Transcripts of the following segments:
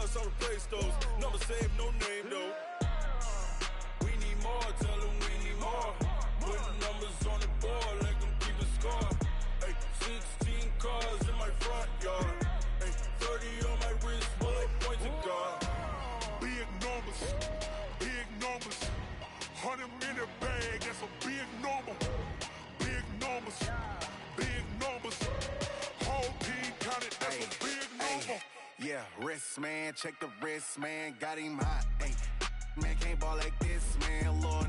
plus, I'll replace those. Never save, no name though. We need more, tell them we need more. Putting numbers on the board, let them keep a score. Ay, 16 cars in my front yard. Ay, 30 on my wrist, bullet point to God. Big numbers, big numbers. 100 in the bag, that's a big number. Big numbers, big numbers. Whole team counted, that's a big number. Yeah, wrist man, check the wrist man, got him hot. Ay, man can't ball like this, man. Lord,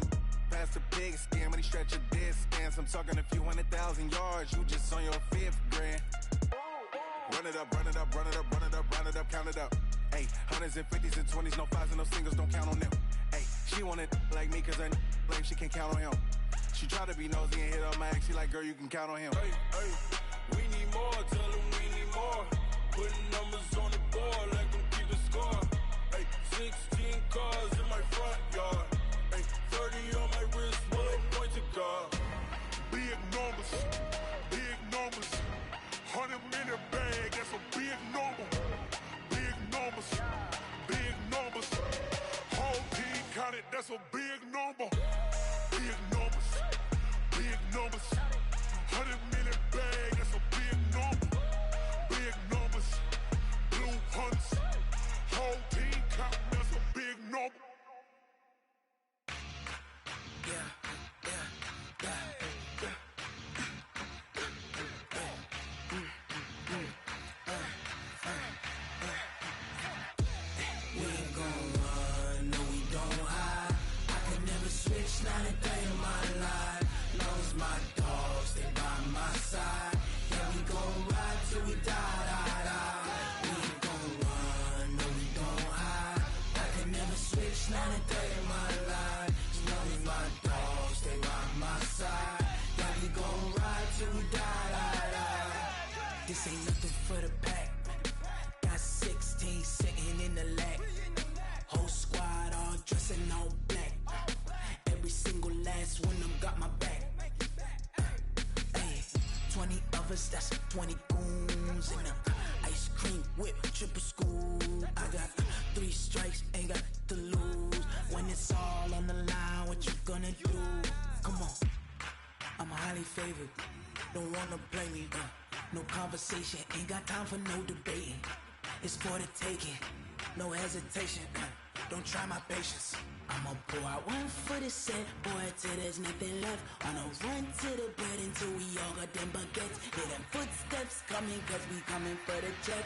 past the pig skin when he stretch a distance. I'm talking a few 100,000 yards, you just on your 5th grand. Run it up, run it up, run it up, run it up, run it up, count it up. Ay, hundreds and 50s and 20s, no 5s and no singles, don't count on them. Ay, she want it like me cause her lame, she can't count on him. She try to be nosy and hit up my ex, she like, girl, you can count on him. Hey, hey, we need more, tell them we need more. Putting numbers on the board, let them keep a score. Ay, 16 cars in my front yard. Ay, 30 on my wrist, bullet point to God. Big numbers, big numbers. 100 in the bag, that's a big number. Big numbers, big numbers. Whole team counted, that's a big number. Big numbers, big numbers. 100 in the bag, that's a big number. Big numbers, blue hunts. Whole team counting, that's a big number. Yeah, yeah, yeah. Switch not a day in my life. Long as my dogs stay by my side. Yeah, we gon' ride till we die, die, die. We ain't gon' run, no, we don't hide. I can never switch not a day in my life. As long as my dogs stay by my side. Yeah, we gon' ride till we die, die, die. This ain't nothing for the pack. Got 16 sitting in the lap. Whole squad all dressing all black. Every single last one of them got my back. Ay, 20 of us, that's 20 goons. And ice cream whip, triple scoop. I got 3 strikes, ain't got to lose. When it's all on the line, what you gonna do? Come on, I'm highly favored. Don't wanna play me, no conversation. Ain't got time for no debating. It's for the taking, no hesitation. Don't try my patience. I'ma pour out one for the set, boy, till there's nothing left. On a run to the bread until we all got them baguettes. Hear them footsteps coming, cause we coming for the check.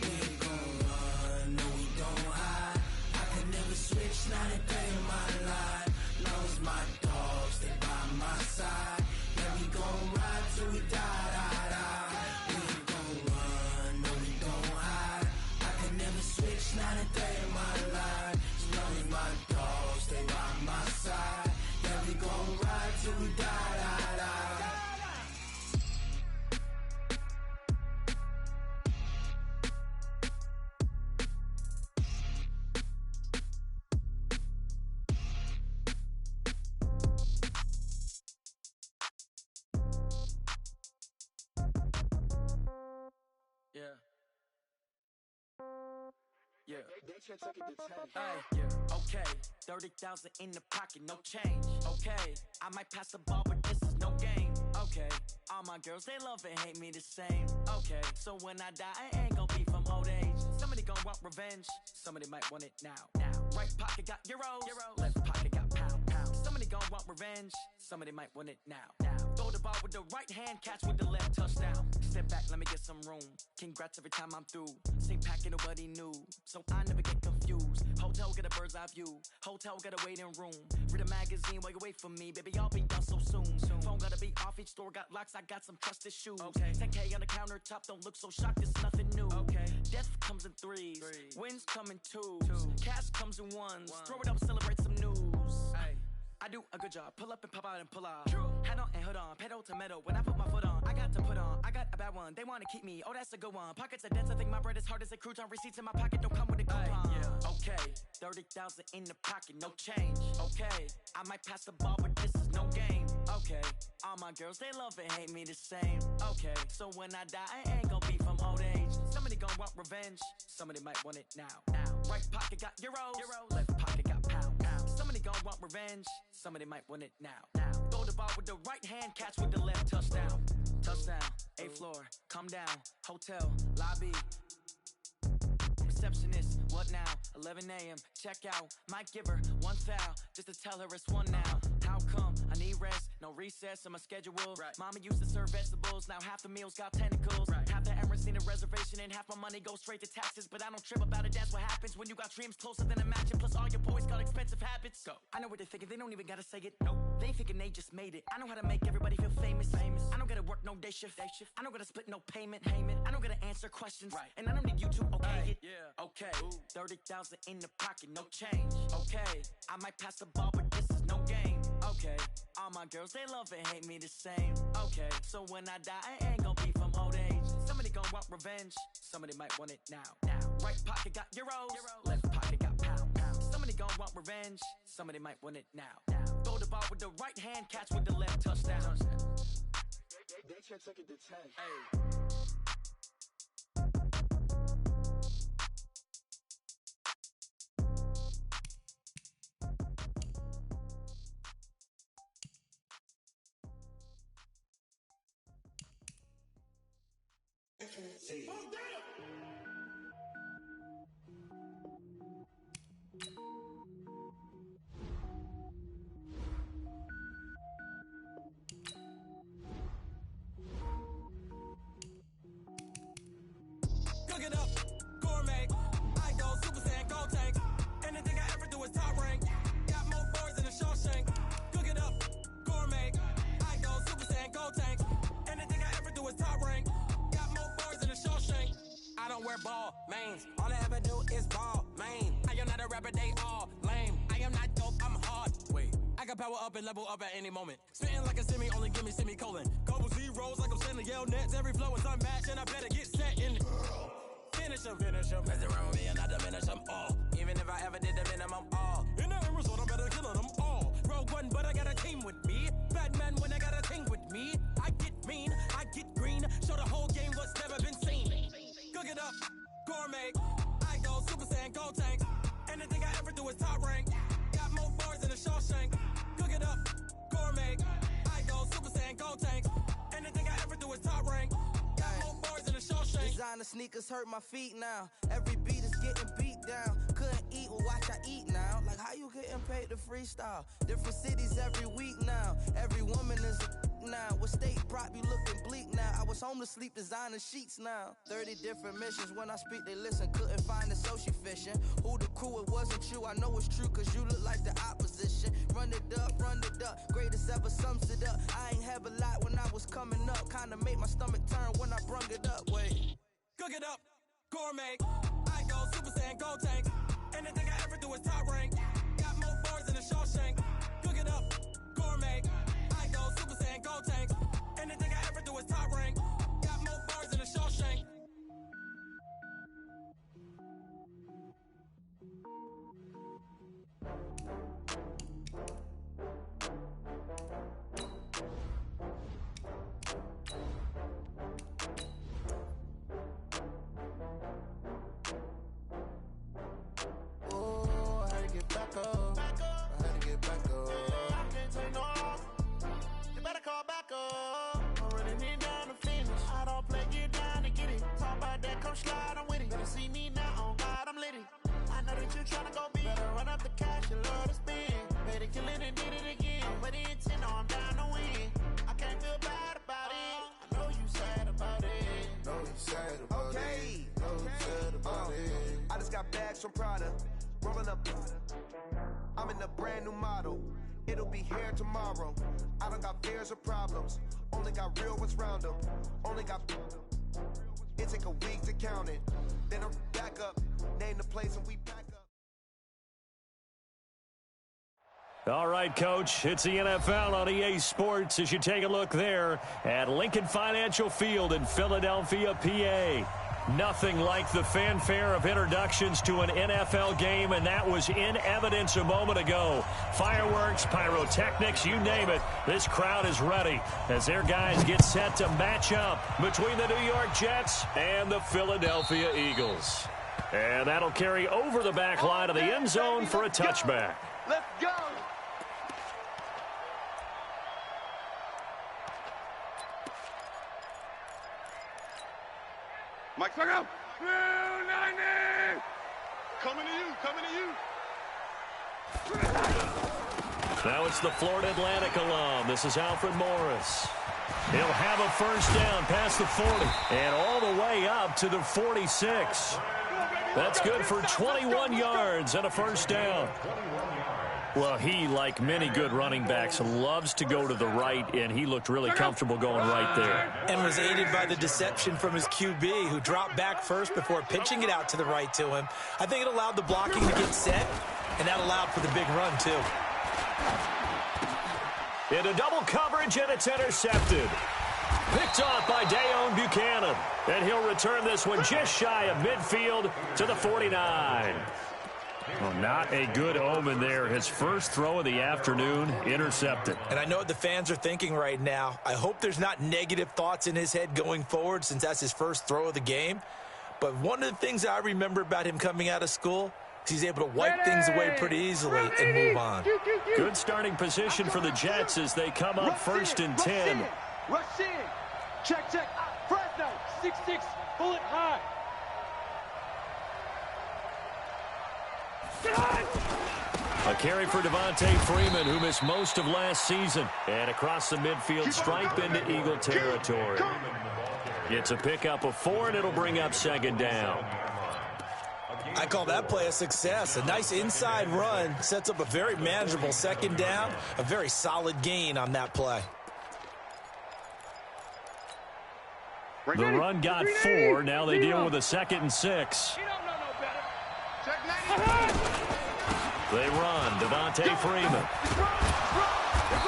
We ain't gon' run, no, we don't hide. I can never switch, not a day in my life. Long as my dogs stay by my side. Yeah, we gon' ride till we die, die, die. We ain't gon' run, no, we don't hide. I can never switch, not a day in my life. As long as my dogs stay by my side. Yeah, we gon' ride till we die, die, die. Yeah. Yeah. Hey, yeah. Okay, 30,000 in the pocket, no change. Okay, I might pass the ball, but this is no game. Okay, all my girls, they love and hate me the same. Okay, so when I die, I ain't gon' be from old age. Somebody gon' want revenge, somebody might want it now. Right pocket got euros, left pocket got pounds. Somebody gon' want revenge, somebody might want it now. Throw the ball with the right hand, catch with the left, touchdown. Step back, let me get some room. Congrats every time I'm through. Same packet, nobody knew, so I never get confused. Hotel get a bird's eye view, hotel get a waiting room. Read a magazine while you wait for me, baby, I'll be done so soon. Phone gotta be off, each store got locks, I got some trusted shoes. 10K on the countertop, don't look so shocked, it's nothing new. Death comes in threes, wins come in twos, cash comes in ones. Throw it up, celebrate some news. I do a good job, pull up and pop out and pull out. Head on and hood on, pedal to metal. When I put my foot on, I got to put on. I got a bad one, they wanna keep me, oh that's a good one. Pockets are dense, I think my bread is hard as a crouton. Receipts in my pocket don't come with a coupon. Okay, 30,000 in the pocket, no change. Okay, I might pass the ball, but this is no game. Okay, all my girls, they love and hate me the same. Okay, so when I die, I ain't gon' be from old age. Somebody gon' revenge. Somebody might want it now. Right pocket got euros. Left pocket got pounds. Somebody gon' want revenge. Somebody might want it now. Throw the ball with the right hand, catch with the left. Touchdown. Touchdown. 8th floor. Come down. Hotel. Lobby. Receptionist, what now? 11 a.m. Check out. Might give her one foul just to tell her it's one now. How come? I need rest, no recess in my schedule. Right. Mama used to serve vegetables, now half the meals got tentacles. Right. Half the Emirates need a reservation and half my money goes straight to taxes. But I don't trip about it, that's what happens when you got dreams closer than a matching. Plus all your boys got expensive habits. Go. I know what they're thinking, they don't even gotta say it. Nope. They thinking they just made it. I know how to make everybody feel famous. I don't gotta work no day shift. I don't gotta split no payment. I don't gotta answer questions. Right. And I don't need you to okay it. Yeah. Okay. 30,000 in the pocket, no change. Okay. I might pass the ball, but this is no game. Okay. All my girls, they love and hate me the same. Okay. So when I die, I ain't gonna be from old age. Somebody gon' want revenge. Somebody might want it now. Right pocket got euros. Left pocket got pounds. Somebody gon' want revenge. Somebody might want it now. Throw the ball with the right hand, catch with the left. Touchdown. They took it to 10. Hey. See. Cook it up, gourmet. I go Super Saiyan, go tank. Anything I ever do is top rank. Got more boys in the Shawshank. Cook it up, gourmet. I go Super Saiyan, go tank. Anything I ever do is top rank. Got more boys in the Shawshank. I don't wear ball mains. All I ever do is ball main. I am not a rapper, they all lame. I am not dope, I'm hard. Wait, I can power up and level up at any moment. Spitting like a semi, only give me semicolon. Couple zeros like I'm sending yell nets. Every flow is unmatched and I better get set in. Finish them. Mess around with me and I diminish them all. Even if I ever did the minimum all. In the end result, I'm better killing them all. Rogue One, but I got a team with me. Batman when I got a thing with me. I get mean, I get green. Show the whole game what's never been seen. Cook it up, gourmet. I go Super Saiyan, go tank. Anything I ever do is top rank. Got more boys in the Shawshank. Cook it up, gourmet. I go Super Saiyan, go tank. Anything I ever do is top rank. Got more boys in the Shawshank. Designer sneakers hurt my feet now. Every beat is getting beat down. Couldn't eat, well watch I eat now. Like how you getting paid to freestyle? Different cities every week now. Every woman is a now. What state prop you looking bleak now? I was home to sleep designer sheets now. 30 different missions. When I speak they listen. Couldn't find it so she fishing. Who the crew, it wasn't you. I know it's true cause you look like the opposition. Run it up. Greatest ever sums it up. I ain't have a lot when I was coming up. Kinda made my stomach turn when I brung it up. Wait. Cook it up, gourmet. I go Super Saiyan, go tank. Anything I ever do is top rank. Got more boys in the Shawshank. Cook it up, gourmet. I go Super Saiyan, go tank. Anything I ever do is top rank. Got more boys in the Shawshank. Slide, I'm with it. Better see me now, on God, I'm lit it. I know that you tryna go big. Better run up the cash, you love to spend. Better kill it and did it again. I'm with the intent, no, I'm down to win. I can't feel bad about it. I know you sad about it. Know you sad about it. Know you sad about it. I just got bags from Prada. Rolling up. I'm in a brand new model. It'll be here tomorrow. I don't got fears or problems. Only got real ones round them. Only got... It take a week to count it. Then I'm back up. Name the place and we back up. All right, Coach. It's the NFL on EA Sports as you take a look there at Lincoln Financial Field in Philadelphia, PA. Nothing like the fanfare of introductions to an NFL game, and that was in evidence a moment ago. Fireworks, pyrotechnics, you name it. This crowd is ready as their guys get set to match up between the New York Jets and the Philadelphia Eagles. And that'll carry over the back line of the end zone for a touchback. Let's go. Mike, look out! 290! Coming to you, coming to you. Now it's the Florida Atlantic alum. This is Alfred Morris. He'll have a first down past the 40 and all the way up to the 46. That's good for 21 yards and a first down. Well, he, like many good running backs, loves to go to the right, and he looked really comfortable going right there. And was aided by the deception from his QB, who dropped back first before pitching it out to the right to him. I think it allowed the blocking to get set, and that allowed for the big run, too. Into double coverage, and it's intercepted. Picked off by Dayon Buchanan. And he'll return this one just shy of midfield to the 49. Well, not a good omen there. His first throw of the afternoon, intercepted. And I know what the fans are thinking right now. I hope there's not negative thoughts in his head going forward since that's his first throw of the game. But one of the things I remember about him coming out of school is he's able to wipe things away pretty easily and move on. Good starting position for the Jets as they come up first and 10. Rush in. Check, check. Fresno, 6-6, bullet high. A carry for Devontae Freeman, who missed most of last season. And across the midfield stripe into Eagle territory. It's a pickup of 4, and it'll bring up second down. I call that play a success. A nice inside run sets up a very manageable second down. A very solid gain on that play. The run got 4. Now they deal with a 2nd and 6. They run. Devontae Freeman.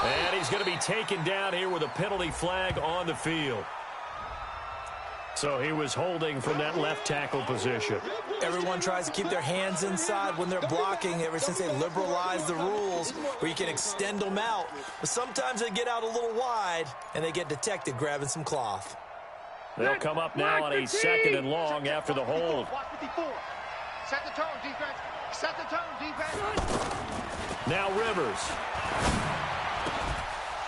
And he's going to be taken down here with a penalty flag on the field. So he was holding from that left tackle position. Everyone tries to keep their hands inside when they're blocking ever since they liberalized the rules where you can extend them out. But sometimes they get out a little wide and they get detected grabbing some cloth. They'll come up now on a 2nd and long after the hold. Set the tone, defense. Set the tone, defense. Now Rivers.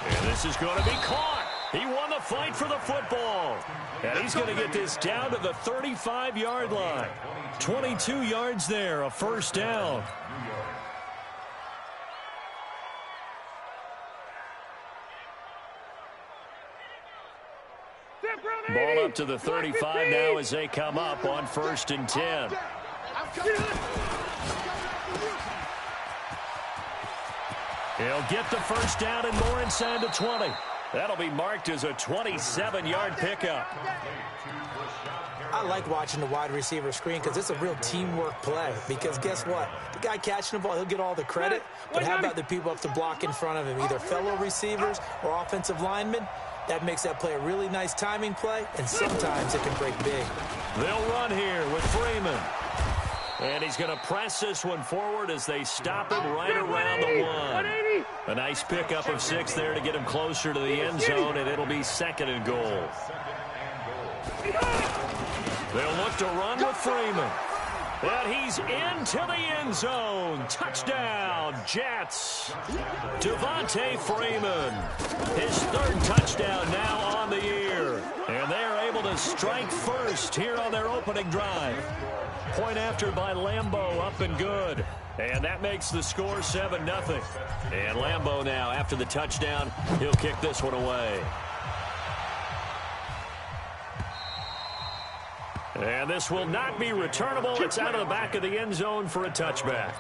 And this is going to be caught. He won the fight for the football. And he's going to get this down to the 35-yard line. 22 yards there, a first down. Ball up to the 35 now as they come up on 1st and 10. He'll get the first down and more inside the 20. That'll be marked as a 27-yard pickup. I like watching the wide receiver screen because it's a real teamwork play. Because guess what? The guy catching the ball, he'll get all the credit. But how about the people up to block in front of him, either fellow receivers or offensive linemen? That makes that play a really nice timing play, and sometimes it can break big. They'll run here with Freeman. And he's going to press this one forward as they stop him right around the 1. A nice pickup of 6 there to get him closer to the end zone, and it'll be 2nd and goal. They'll look to run with Freeman. And he's into the end zone. Touchdown, Jets. Devontae Freeman. His 3rd touchdown now on the year. And they're able to strike first here on their opening drive. Point after by Lambeau, up and good. And that makes the score 7-0. And Lambeau now, after the touchdown, he'll kick this one away. And this will not be returnable. It's out of the back of the end zone for a touchback.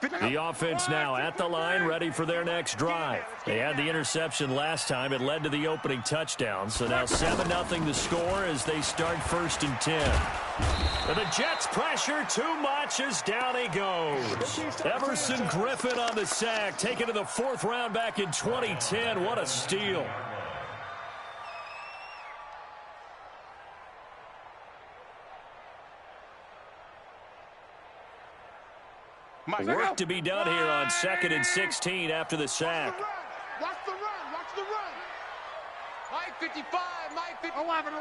The offense now at the line, ready for their next drive. They had the interception last time. It led to the opening touchdown. So now 7-0 the score as they start 1st and 10. And the Jets pressure too much as down he goes. Everson Griffin on the sack, taken to the 4th round back in 2010. What a steal. Work to be done here on 2nd and 16 after the sack. Watch the run. Watch the run. Mike 55. Mike 55. 11.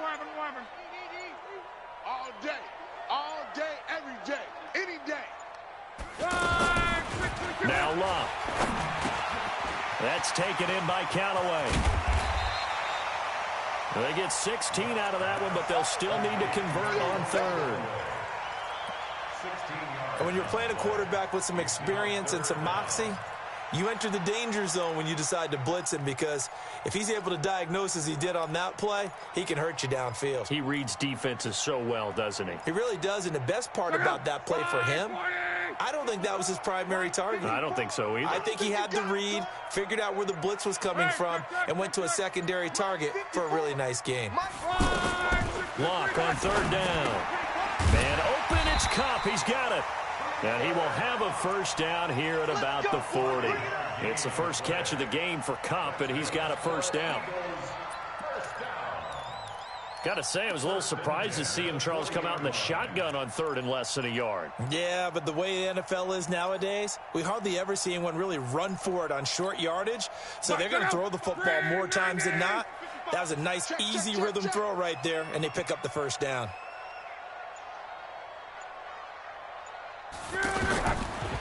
All day, every day, any day. Now Love. That's taken in by Callaway. They get 16 out of that one, but they'll still need to convert on 3rd. And when you're playing a quarterback with some experience and some moxie, you enter the danger zone when you decide to blitz him, because if he's able to diagnose as he did on that play, he can hurt you downfield. He reads defenses so well, doesn't he? He really does, and the best part about that play for him, I don't think that was his primary target. I don't think so either. I think he had the read, figured out where the blitz was coming from, and went to a secondary target for a really nice game. Lock on 3rd down. Man open, it's Cup. He's got it. And he will have a 1st down here at about the 40. It's the first catch of the game for Cup, and he's got a 1st down. Got to say, I was a little surprised to see him, Charles, come out in the shotgun on 3rd and less than a yard. Yeah, but the way the NFL is nowadays, we hardly ever see anyone really run for it on short yardage. So they're going to throw the football more times than not. That was a nice, easy rhythm throw right there, and they pick up the 1st down.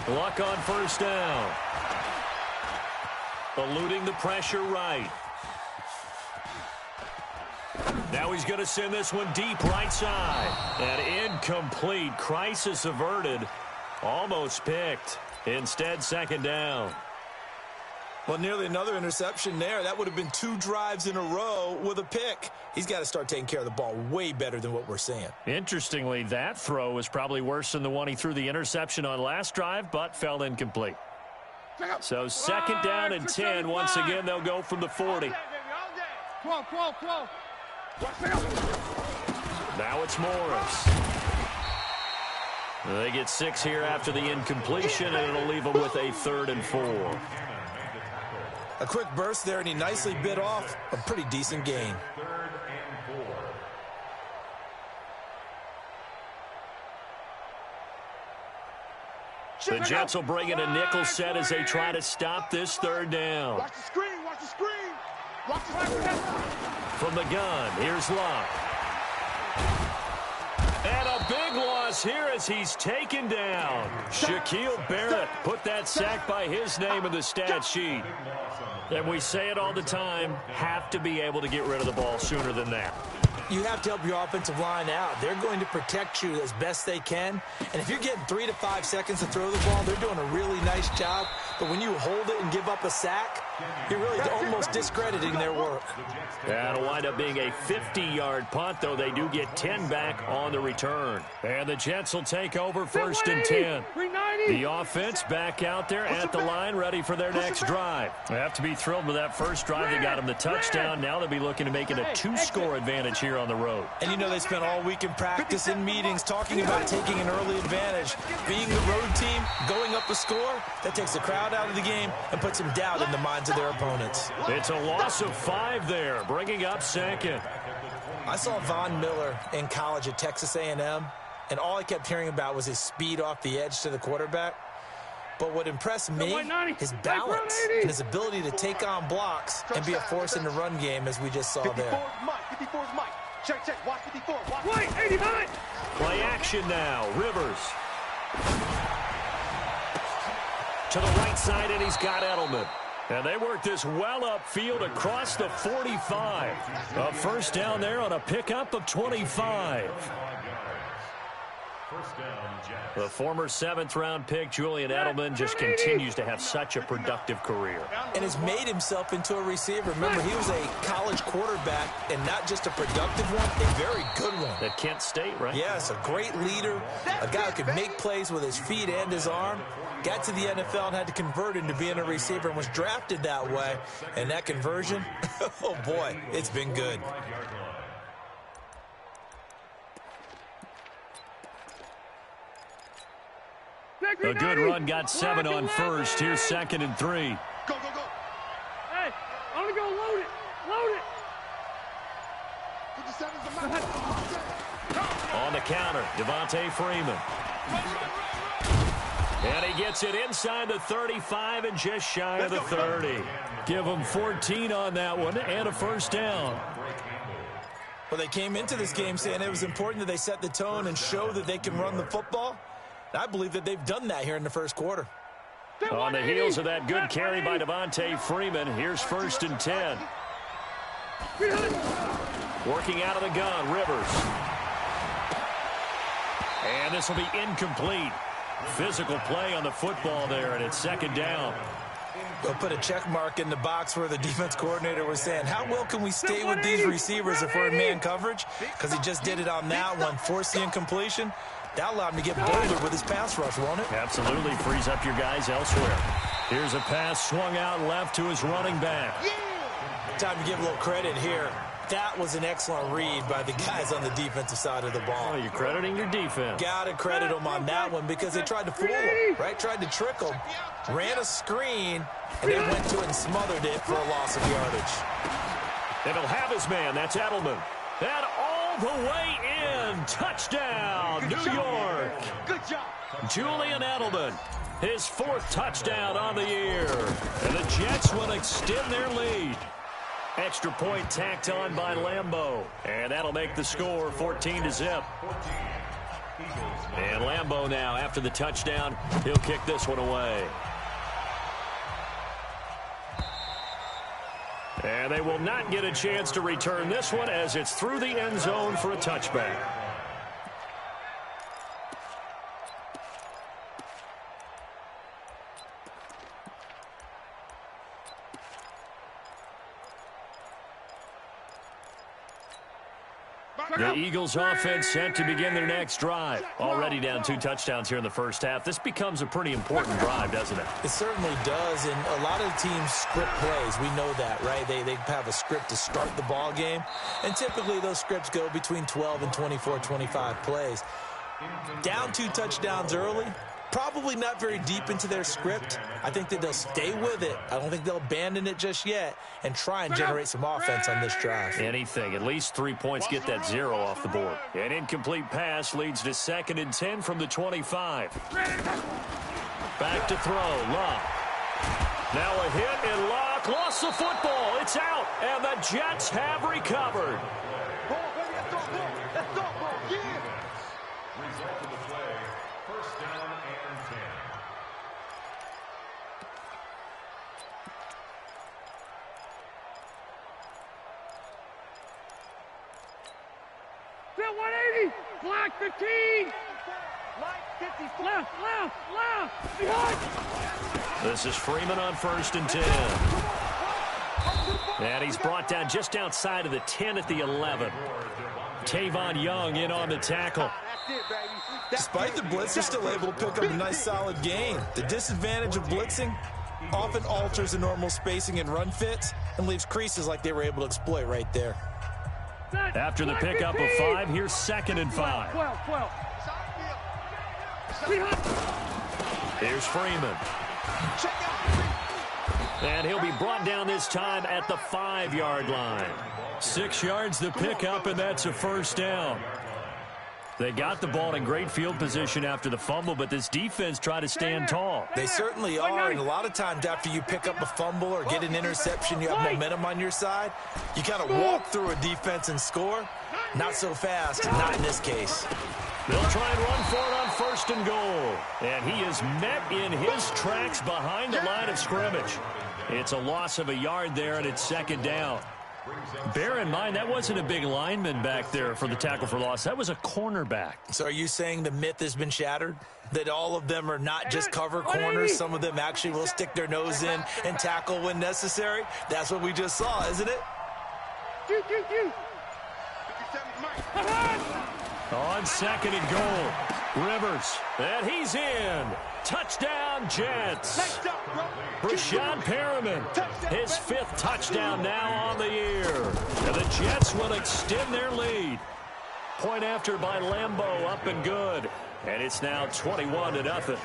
Luck on 1st down. Eluding the pressure right. Now he's going to send this one deep right side. And incomplete. Crisis averted. Almost picked. Instead, 2nd down. Well, nearly another interception there. That would have been 2 drives in a row with a pick. He's got to start taking care of the ball way better than what we're seeing. Interestingly, that throw was probably worse than the one he threw the interception on last drive, but fell incomplete. So 2nd down and 10. Once again, they'll go from the 40. 12. Now it's Morris. They get 6 here after the incompletion, and it'll leave them with a 3rd and 4. A quick burst there, and he nicely bit off a pretty decent gain. The Jets will bring in a nickel set as they try to stop this 3rd down. Watch the screen. Watch the screen. Watch the screen. From the gun, here's Locke. And a big loss here as he's taken down. Shaquille Barrett put that sack by his name in the stat sheet. And we say it all the time, have to be able to get rid of the ball sooner than that. You have to help your offensive line out. They're going to protect you as best they can. And if you're getting 3 to 5 seconds to throw the ball, they're doing a really nice job. But when you hold it and give up a sack, you're really almost discrediting their work. That'll wind up being a 50-yard punt, though they do get 10 back on the return. And the Jets will take over 1st and 10. The offense back out there at the line, ready for their next drive. They have to be thrilled with that first drive. They got them the touchdown. Now they'll be looking to make it a 2-score advantage here on the road. And you know they spent all week in practice, in meetings, talking about taking an early advantage. Being the road team, going up a score, that takes the crowd out of the game and puts some doubt in the minds of their opponents. It's a loss of 5 there, bringing up 2nd. I saw Von Miller in college at Texas A&M, and all I kept hearing about was his speed off the edge to the quarterback. But what impressed me, his balance and his ability to take on blocks and be a force in the run game, as we just saw there. 54 is Mike. Check. Watch 54. Watch. 89. Play action now. Rivers. To the right side, and he's got Edelman. And they work this well upfield across the 45. A 1st down there on a pickup of 25. The former 7th-round pick, Julian Edelman, just continues to have such a productive career. And has made himself into a receiver. Remember, he was a college quarterback, and not just a productive one, a very good one. At Kent State, right? Yes, a great leader, a guy who could make plays with his feet and his arm. Got to the NFL and had to convert into being a receiver and was drafted that way. And that conversion, oh boy, it's been good. A good run got 7 on first. Here's 2nd and 3. Go, go, go. Hey, I'm going to go load it. Load it. On the counter, Devontae Freeman. And he gets it inside the 35 and just shy of the 30. Give him 14 on that one and a first down. Well, they came into this game saying it was important that they set the tone and show that they can run the football. And I believe that they've done that here in the first quarter. On the heels of that good carry by Devontae Freeman, here's 1st and 10. Working out of the gun, Rivers. And this will be incomplete. Physical play on the football there, and it's 2nd down. They'll put a check mark in the box where the defense coordinator was saying, how well can we stay with these receivers if we're in man coverage? Because he just did it on that one, forced the incompletion. That allowed him to get bolder with his pass rush, won't it? Absolutely frees up your guys elsewhere. Here's a pass swung out left to his running back. Time to give a little credit here. That was an excellent read by the guys on the defensive side of the ball. Oh, you're crediting your defense. Got to credit them on that one because they tried to fool him, right? Tried to trick him, ran a screen, and they went to it and smothered it for a loss of yardage. And he'll have his man. That's Edelman. And all the way in. Touchdown, New York. Good job. Julian Edelman, his 4th touchdown on the year. And the Jets will extend their lead. Extra point tacked on by Lambeau. And that'll make the score 14-0. And Lambeau now, after the touchdown, he'll kick this one away. And they will not get a chance to return this one as it's through the end zone for a touchback. The Eagles offense set to begin their next drive. Already down 2 touchdowns here in the first half. This becomes a pretty important drive, doesn't it? It certainly does, and a lot of the teams script plays. We know that, right? They have a script to start the ball game, and typically those scripts go between 12 and 24, 25 plays. Down 2 touchdowns early, probably not very deep into their script. I think that they'll stay with it. I don't think they'll abandon it just yet and try and generate some offense on this drive. Anything. At least 3 points get that 0 off the board. An incomplete pass leads to 2nd and 10 from the 25. Back to throw. Locke. Now a hit and Locke lost the football. It's out, and the Jets have recovered. Result of the play, 1st down and 10. Bill 180. Black 15. Left, behind. This is Freeman on 1st and 10. And he's brought down just outside of the 10 at the 11. Tavon Young in on the tackle. Despite the blitz, they're still able to pick up a nice solid gain. The disadvantage of blitzing often alters the normal spacing and run fits and leaves creases like they were able to exploit right there. After the pickup of 5, here's 2nd and 5. 12. Here's Freeman. And he'll be brought down this time at the 5-yard line. 6 yards to pick up, and that's a first down. They got the ball in great field position after the fumble, but this defense tried to stand tall. They certainly are, and a lot of times after you pick up a fumble or get an interception, you have momentum on your side. You kind of walk through a defense and score. Not so fast, not in this case. They'll try and run for it on 1st and goal. And he is met in his tracks behind the line of scrimmage. It's a loss of a yard there, and it's 2nd down. Bear in mind, that wasn't a big lineman back there for the tackle for loss. That was a cornerback. So are you saying the myth has been shattered? That all of them are not just cover corners? Some of them actually will stick their nose in and tackle when necessary? That's what we just saw, isn't it? On 2nd and goal, Rivers, and he's in. Touchdown, Jets. Brashad Perriman, his 5th touchdown now on the year. And the Jets will extend their lead. Point after by Lambeau, up and good. And it's now 21-0.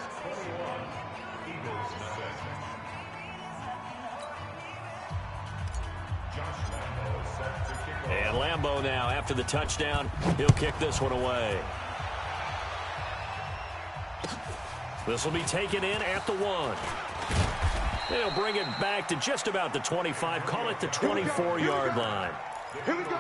And Lambo now, after the touchdown, he'll kick this one away. This will be taken in at the 1. They'll bring it back to just about the 25. Call it the 24-yard line. Here we go.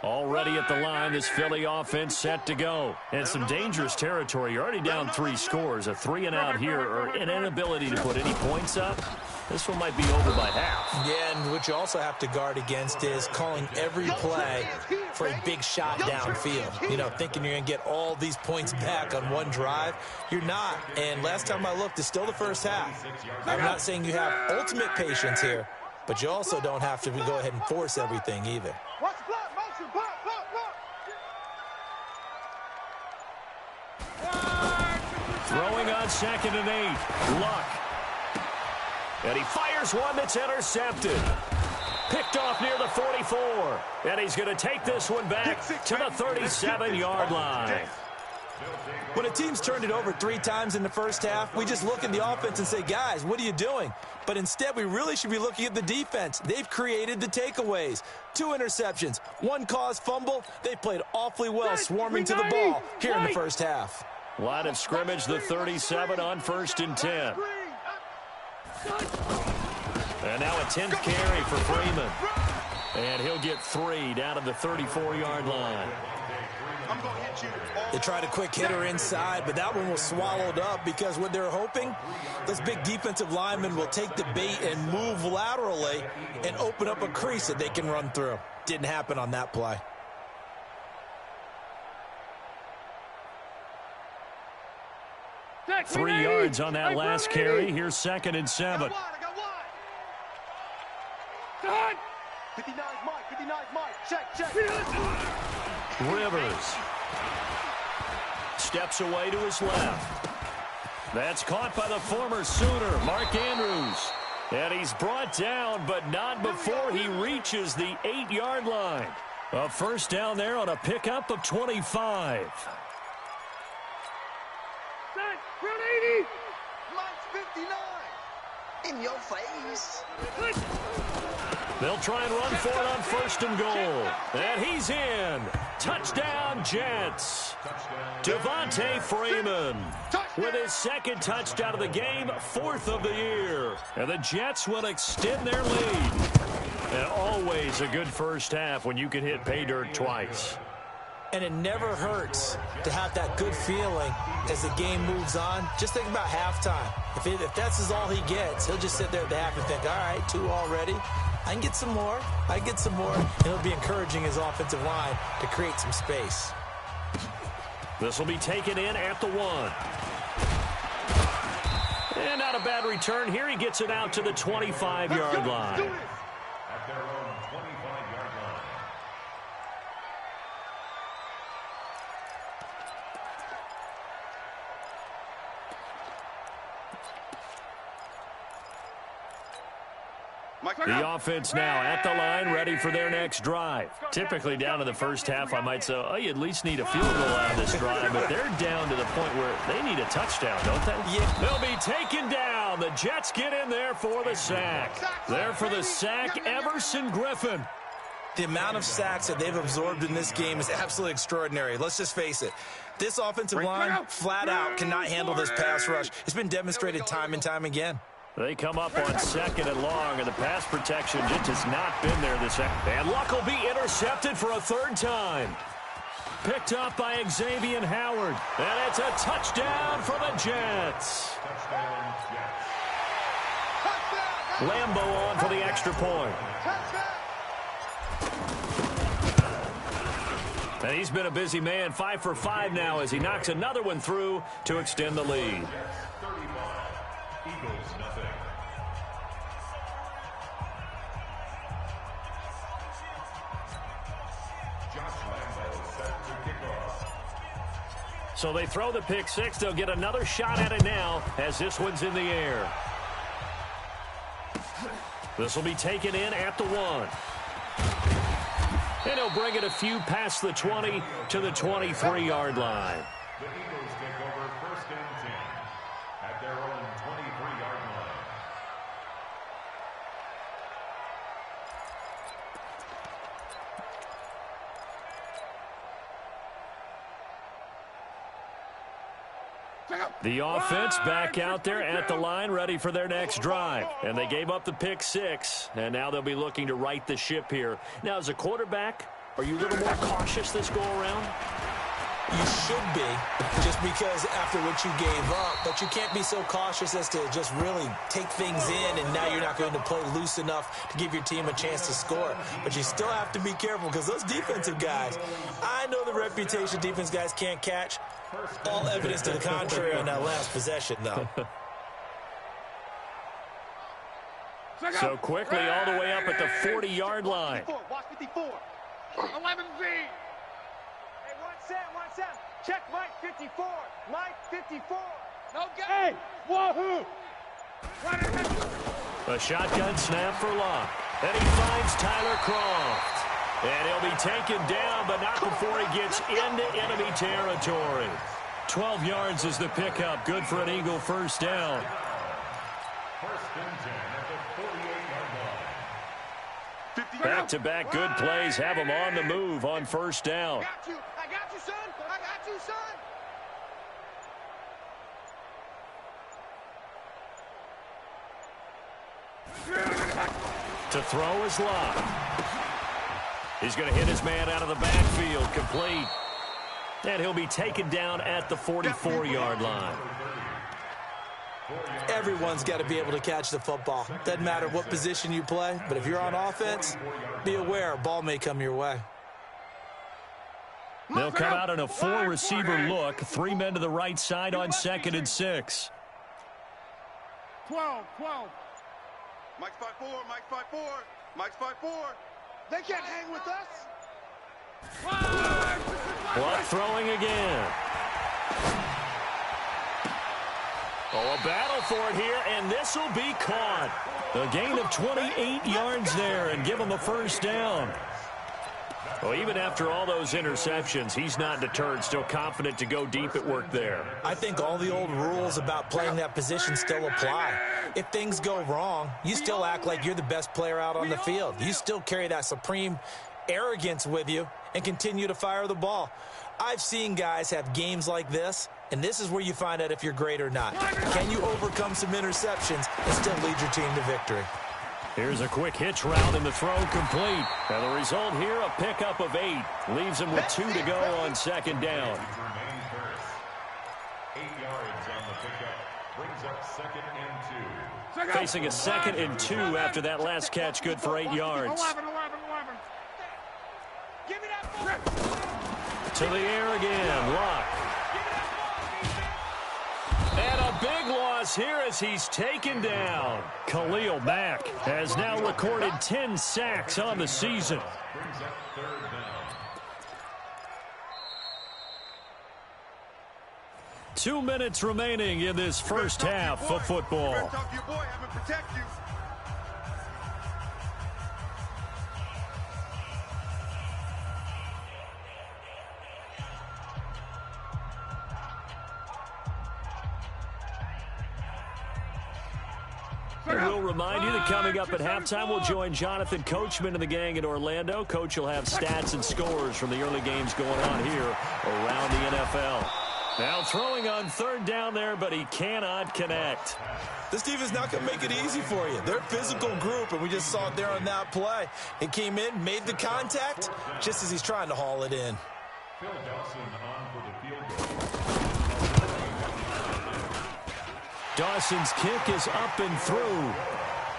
Already at the line, this Philly offense set to go. And some dangerous territory. You're already down 3 scores. A 3-and-out here, or an inability to put any points up. This one might be over by half. Yeah, and what you also have to guard against is calling every play for a big shot downfield. You know, thinking you're going to get all these points back on one drive. You're not. And last time I looked, it's still the first half. I'm not saying you have ultimate patience here, but you also don't have to go ahead and force everything either. Watch the block, motion, block. Throwing on 2nd and 8. Luck. And he fires one that's intercepted. Picked off near the 44. And he's going to take this one back to the 37-yard line. When a team's turned it over 3 times in the first half, we just look at the offense and say, guys, what are you doing? But instead, we really should be looking at the defense. They've created the takeaways. 2 interceptions, 1 caused fumble. They played awfully well swarming to the ball here in the first half. Line of scrimmage, the 37 on 1st and 10. And now a 10th carry for Freeman. And he'll get 3 down to the 34-yard line. They tried a quick hitter inside, but that one was swallowed up because what they're hoping, this big defensive lineman will take the bait and move laterally and open up a crease that they can run through. Didn't happen on that play. Three yards on that last carry. Here's 2nd and 7. 59's Mike. Check. Rivers steps away to his left. That's caught by the former Sooner, Mark Andrews. And he's brought down, but not before he reaches the 8-yard line. A first down there on a pickup of 25. Round 80. Mike's 59. In your face. They'll try and run for it on 1st and goal. And he's in. Touchdown, Jets. Devontae Freeman with his 2nd touchdown of the game, 4th of the year. And the Jets will extend their lead. And always a good first half when you can hit pay dirt twice. And it never hurts to have that good feeling as the game moves on. Just think about halftime. If that's all he gets, he'll just sit there at the half and think, all right, 2 already. I can get some more. And it'll be encouraging his offensive line to create some space. This will be taken in at the 1. And not a bad return here. He gets it out to the 25-yard line. At their own 25-yard line. The offense now at the line, ready for their next drive. Typically down in the first half, I might say, oh, you at least need a field goal out of this drive, but they're down to the point where they need a touchdown, don't they? Yeah. They'll be taken down. The Jets get in there for the sack. There for the sack, Everson Griffin. The amount of sacks that they've absorbed in this game is absolutely extraordinary. Let's just face it. This offensive line, flat out, cannot handle this pass rush. It's been demonstrated time and time again. They come up on 2nd and long, and the pass protection just has not been there this half. And Luck will be intercepted for a 3rd time. Picked up by Xavier Howard. And it's a touchdown for the Jets. Lambo on for the extra point. And he's been a busy man, 5 for 5 now as he knocks another one through to extend the lead. Eagles, nothing. So they throw the pick six. They'll get another shot at it now as this one's in the air. This will be taken in at the 1. And he'll bring it a few past the 20 to the 23-yard line. The Eagles take over 1st and 10 at their own 23-yard line. The offense back out there at the line, ready for their next drive. And they gave up the pick six, and now they'll be looking to right the ship here. Now, as a quarterback, are you a little more cautious this go-around? You should be, just because after what you gave up. But you can't be so cautious as to just really take things in, and now you're not going to play loose enough to give your team a chance to score. But you still have to be careful because those defensive guys, I know the reputation defense guys can't catch. All evidence to the contrary on that last possession, though. So quickly all the way up at the 40-yard line. Watch 54. 11Z. Hey, one set. Check Mike 54. Mike 54. No game. Hey, wahoo. A shotgun snap for Locke. And he finds Tyler Croft. And he'll be taken down, but not before he gets into enemy territory. 12 yards is the pickup. Good for an Eagle first down. 1st and 10 at the 48-yard line. Back-to-back good plays have him on the move on first down. I got you, son. I got you, son. To throw is Locke. He's going to hit his man out of the backfield, complete. And he'll be taken down at the 44-yard line. Everyone's got to be able to catch the football. Doesn't matter what position you play, but if you're on offense, be aware a ball may come your way. They'll come out in a 4-receiver look. 3 men to the right side on 2nd and 6. 12. Mike's 5-4. Mike's 5-4. They can't hang with us. Luck throwing again. Oh, a battle for it here, and this will be caught. A gain of 28 yards there and give him a first down. Well, even after all those interceptions, he's not deterred, still confident to go deep at work there. I think all the old rules about playing that position still apply. If things go wrong, you still act like you're the best player out on the field. You still carry that supreme arrogance with you and continue to fire the ball. I've seen guys have games like this, and this is where you find out if you're great or not. Can you overcome some interceptions and still lead your team to victory? Here's a quick hitch route and the throw complete. And the result here, a pickup of 8. Leaves him with 2 to go on 2nd down. 8 yards on the pickup. Brings up 2nd and 2. Facing a 2nd and 2 after that last catch, good for 8 yards. 11. Give me that ball. To the air again, Locke. And a big loss here as he's taken down. Khalil Mack has now recorded 10 sacks on the season. Brings up 3rd down. 2 minutes remaining in this first half of football. Talk to your boy, have him protect you. And we'll remind you that coming up at halftime, we'll join Jonathan Coachman and the gang in Orlando. Coach will have stats and scores from the early games going on here around the NFL. Now throwing on 3rd down there, but he cannot connect. This defense not going to make it easy for you. They're a physical group, and we just saw it there on that play. He came in, made the contact, just as he's trying to haul it in. Phil Dawson on for the field goal. Dawson's kick is up and through.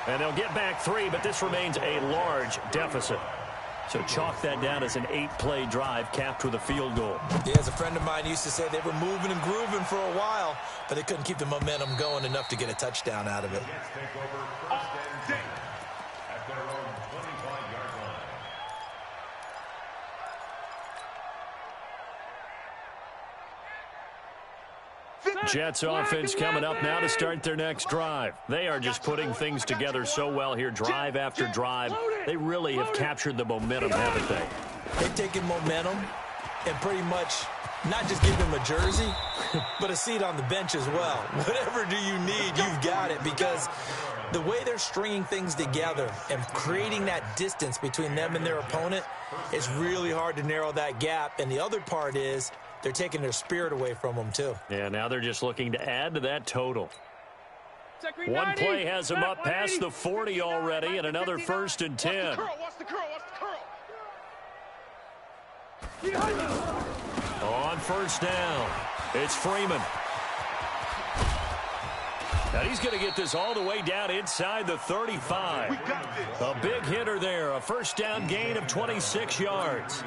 And they'll get back 3, but this remains a large deficit. So chalk that down as an 8-play drive capped with a field goal. Yeah, as a friend of mine used to say, they were moving and grooving for a while, but they couldn't keep the momentum going enough to get a touchdown out of it. Jets take over 1st and 10 at their own 25-yard line. Jets offense coming up now to start their next drive. They are just putting things together so well here, drive after drive. They really have captured the momentum, haven't they? They've taken momentum and pretty much not just give them a jersey, but a seat on the bench as well. Whatever do you need, you've got it, because the way they're stringing things together and creating that distance between them and their opponent, it's really hard to narrow that gap. And the other part is they're taking their spirit away from them, too. Yeah, now they're just looking to add to that total. One play has them up past the 40 already, and another 1st and 10. Watch the curl. On 1st down, it's Freeman. Now he's going to get this all the way down inside the 35. A big hitter there, a 1st down gain of 26 yards.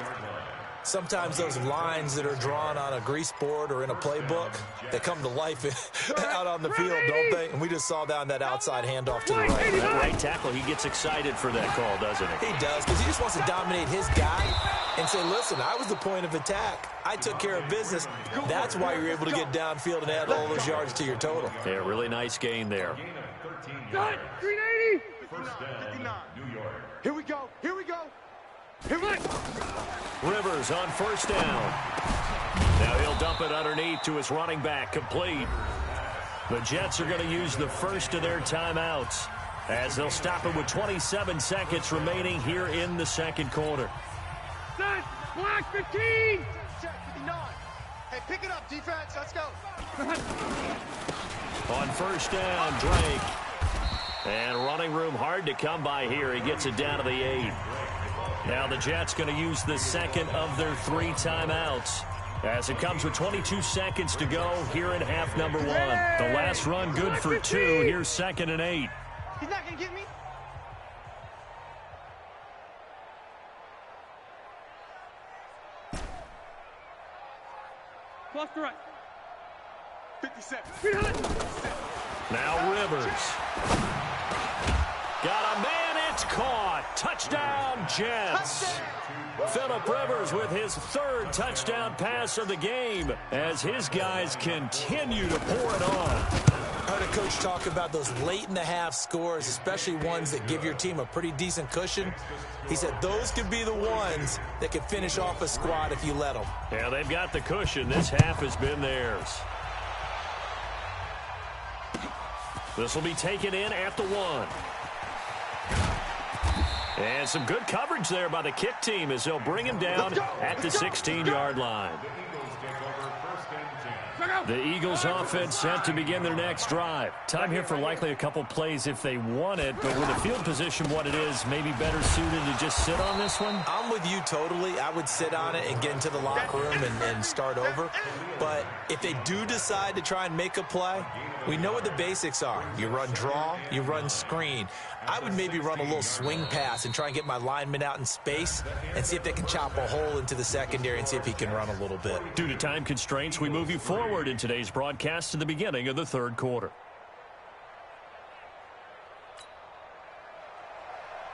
Sometimes those lines that are drawn on a grease board or in a playbook, they come to life out on the field, don't they? And we just saw down that outside handoff to the right. That right tackle, he gets excited for that call, doesn't he? He does, because he just wants to dominate his guy and say, listen, I was the point of attack. I took care of business. That's why you're able to get downfield and add all those yards to your total. Yeah, really nice gain there. 380. 59. New York. Here we go. Rivers on 1st down. Now he'll dump it underneath to his running back, complete. The Jets are going to use the first of their timeouts as they'll stop it with 27 seconds remaining here in the second quarter. Set, black 15. Check 59. Hey, pick it up, defense. Let's go. On 1st down, Drake. And running room hard to come by here. He gets it down to the 8. Now the Jets going to use the second of their 3 timeouts as it comes with 22 seconds to go here in half number 1. The last run good for 2. Here's 2nd and 8. He's not going to get me. Close to right. 57. Now Rivers. Got a man. It's caught. Touchdown, Jets. Phillip Rivers with his 3rd touchdown pass of the game as his guys continue to pour it on. I heard a coach talk about those late-in-the-half scores, especially ones that give your team a pretty decent cushion. He said those could be the ones that could finish off a squad if you let them. Yeah, they've got the cushion. This half has been theirs. This will be taken in at the 1. And some good coverage there by the kick team as they'll bring him down at the 16-yard line. The Eagles offense set to begin their next drive. Time here for likely a couple plays if they want it, but with the field position what it is, maybe better suited to just sit on this one? I'm with you totally. I would sit on it and get into the locker room and start over. But if they do decide to try and make a play, we know what the basics are. You run draw, you run screen. I would maybe run a little swing pass and try and get my lineman out in space and see if they can chop a hole into the secondary and see if he can run a little bit. Due to time constraints, we move you forward in today's broadcast to the beginning of the 3rd quarter.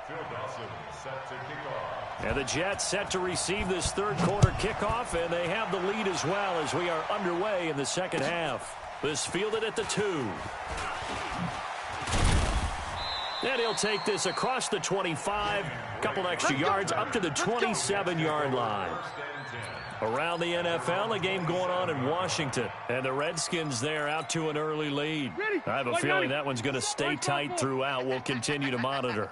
Phil Dawson set to kick off. And the Jets set to receive this 3rd quarter kickoff, and they have the lead as well as we are underway in the second half. This fielded at the 2. And he'll take this across the 25, couple extra yards up to the 27-yard line. Around the NFL, a game going on in Washington. And the Redskins there out to an early lead. I have a feeling that one's going to stay tight throughout. We'll continue to monitor.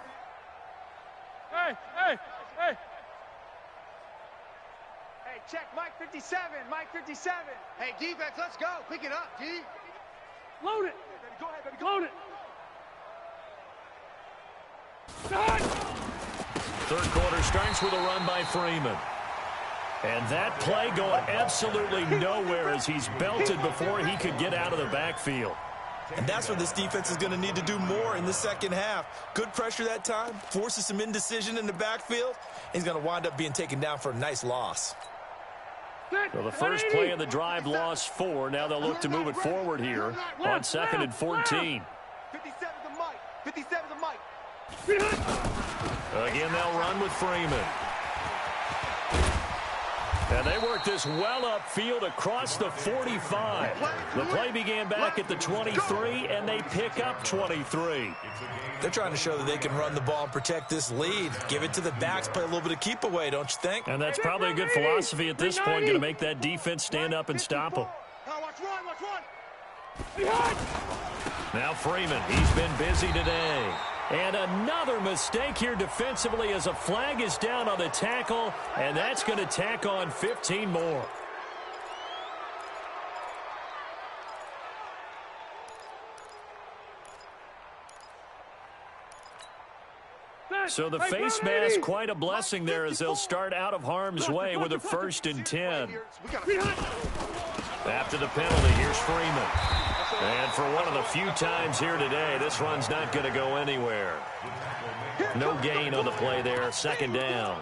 Hey. Hey, check Mike 57. Mike 57. Hey, defense, let's go. Pick it up, D. Load it. Go ahead, baby. Load it. 3rd quarter starts with a run by Freeman. And that play going absolutely nowhere as he's belted before he could get out of the backfield. And that's what this defense is going to need to do more in the second half. Good pressure that time, forces some indecision in the backfield. He's going to wind up being taken down for a nice loss. So the first play of the drive lost 4. Now they'll look to move it forward here on 2nd and 14. 57 to Mike. 57 to Mike. Again, they'll run with Freeman. And they work this well upfield across the 45. The play began back at the 23, and they pick up 23. They're trying to show that they can run the ball and protect this lead. Give it to the backs, play a little bit of keep away, don't you think? And that's probably a good philosophy at this point, going to make that defense stand up and stop them. Now Freeman, he's been busy today. And another mistake here defensively as a flag is down on the tackle, and that's going to tack on 15 more. So the face mask, quite a blessing there as they'll start out of harm's way with a 1st and 10. After the penalty, here's Freeman. And for one of the few times here today, this run's not going to go anywhere. No gain on the play there, 2nd down.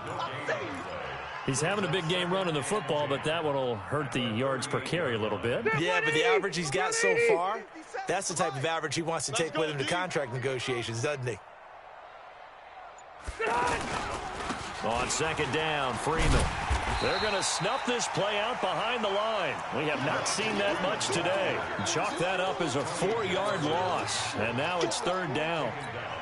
He's having a big game running the football, but that one will hurt the yards per carry a little bit. Yeah, but the average he's got so far, that's the type of average he wants to take with him to contract negotiations, doesn't he? On 2nd down, Freeman. They're going to snuff this play out behind the line. We have not seen that much today. Chalk that up as a 4-yard loss, and now it's 3rd down.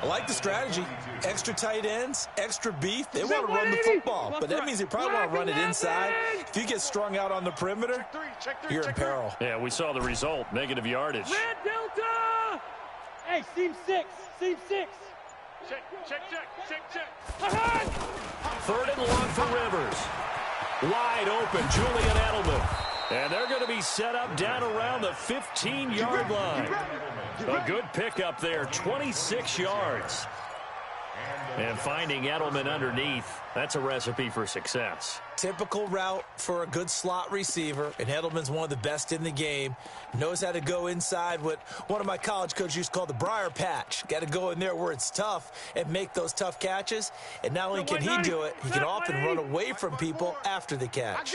I like the strategy. Extra tight ends, extra beef. They want to run the football, but that means they probably want to run it inside. If you get strung out on the perimeter, you're in peril. Yeah, we saw the result, negative yardage. Red Delta! Hey, seam 6. Check. 3rd and long for Rivers. Wide open, Julian Edelman. And they're going to be set up down around the 15-yard line. A good pickup there, 26 yards. And finding Edelman underneath, that's a recipe for success. Typical route for a good slot receiver, and Edelman's one of the best in the game. Knows how to go inside what one of my college coaches used to call the briar patch. Got to go in there where it's tough and make those tough catches. And not only can he do it, he can often run away from people after the catch.